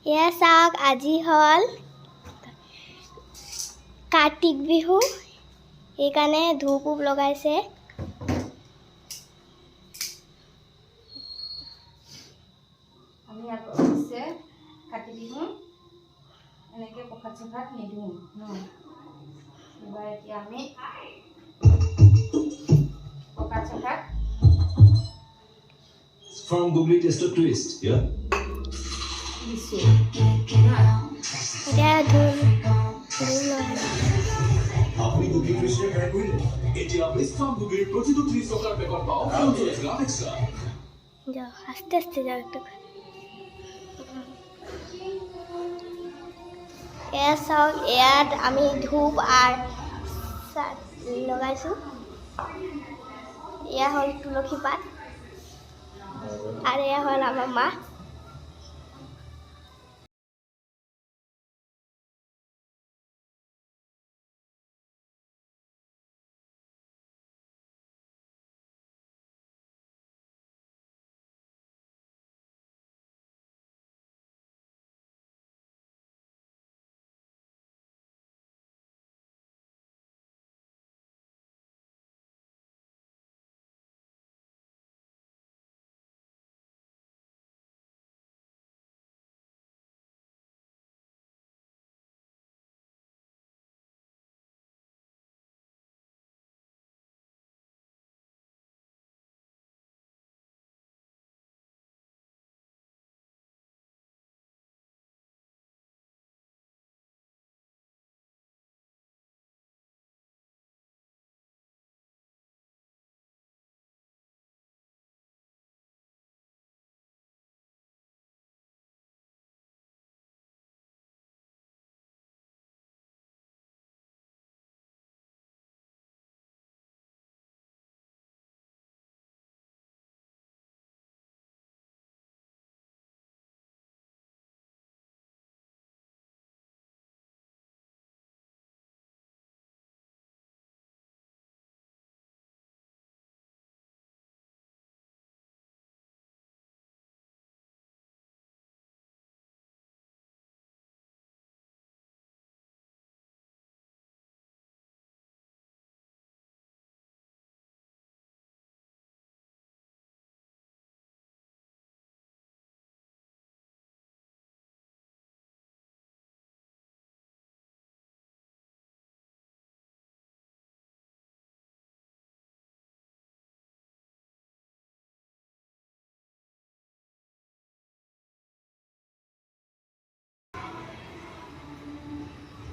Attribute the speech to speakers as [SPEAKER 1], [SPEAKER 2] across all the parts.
[SPEAKER 1] এয়া চাওক আজি হল কাৰ্তিক বিহু এইকাৰণে ধূপ লগাইছে
[SPEAKER 2] আমি আগতে কাতি বিহু এনেকে প্ৰসাদ চসাদ নিদিওঁ ন এবাৰ এতিয়া আমি প্ৰসাদ চসাদ
[SPEAKER 3] From Google Test or Twist, yeah?
[SPEAKER 2] দিছোঁ
[SPEAKER 1] এতিয়া ধূপ
[SPEAKER 3] আপনি Google Twist ট্রাই করলেন এটি আপনি from Google প্রচিত 30 টাকার পেপার পাও চলছে গ্রাফিক্সটা
[SPEAKER 1] যাও আস্তে আস্তে যাও একটু এয়া চাওক ইয়াত আমি ধূপ আর লগাইছোঁ এয়া হল তুলসী পাত আর এয়া হল আমার মা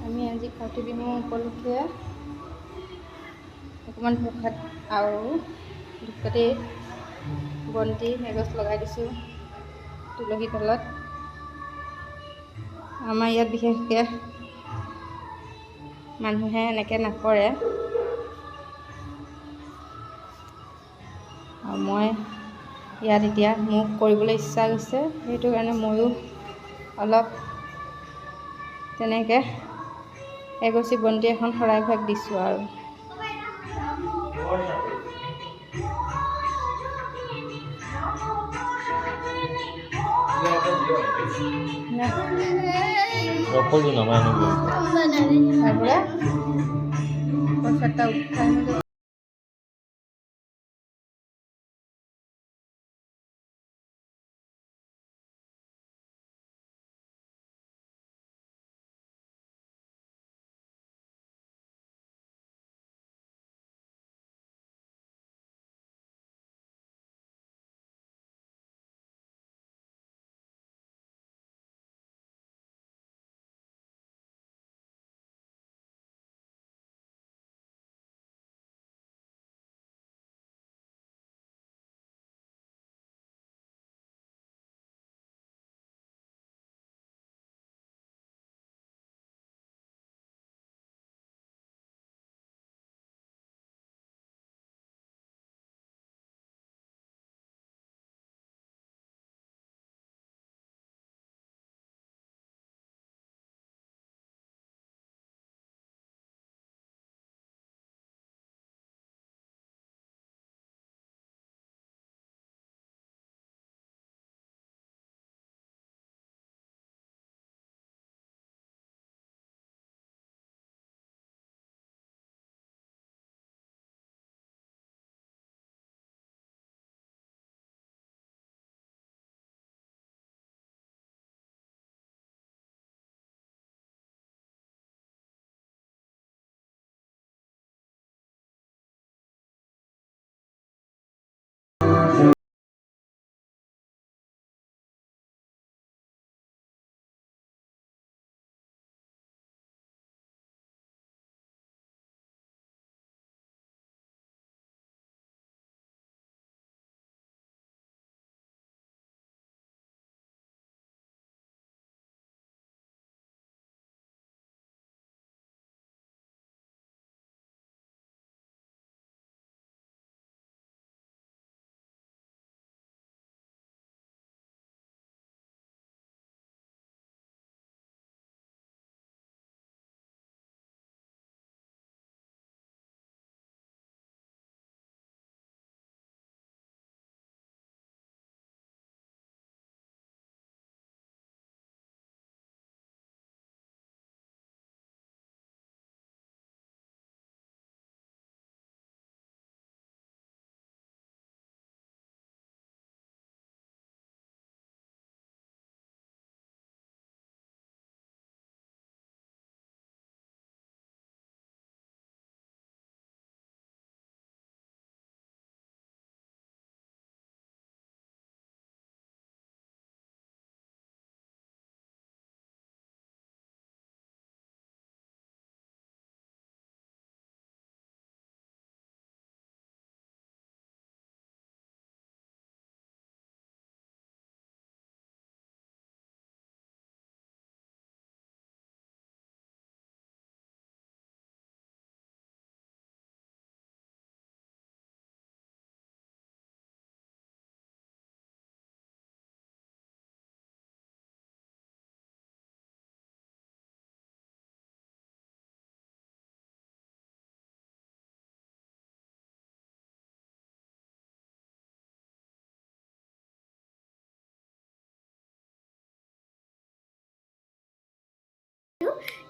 [SPEAKER 2] আমি আজি কাতি বিহু উপলক্ষে অকণমান প্ৰসাদ আৰু ধূপকাঠি বন্তি এগছ লগাই দিছোঁ তুলসী তলত আমাৰ ইয়াত বিশেষকৈ মানুহে এনেকৈ নকৰে আৰু মই ইয়াত এতিয়া মোক কৰিবলৈ ইচ্ছা গৈছে সেইটো কাৰণে ময়ো অলপ তেনেকৈ এগছি বন্তি এখন শৰাইভাগ দিছোঁ আৰু
[SPEAKER 3] সকলো নামানো
[SPEAKER 2] পইচাটা উঠাই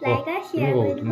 [SPEAKER 1] লাইক আৰু শ্বেয়াৰ কৰি দিব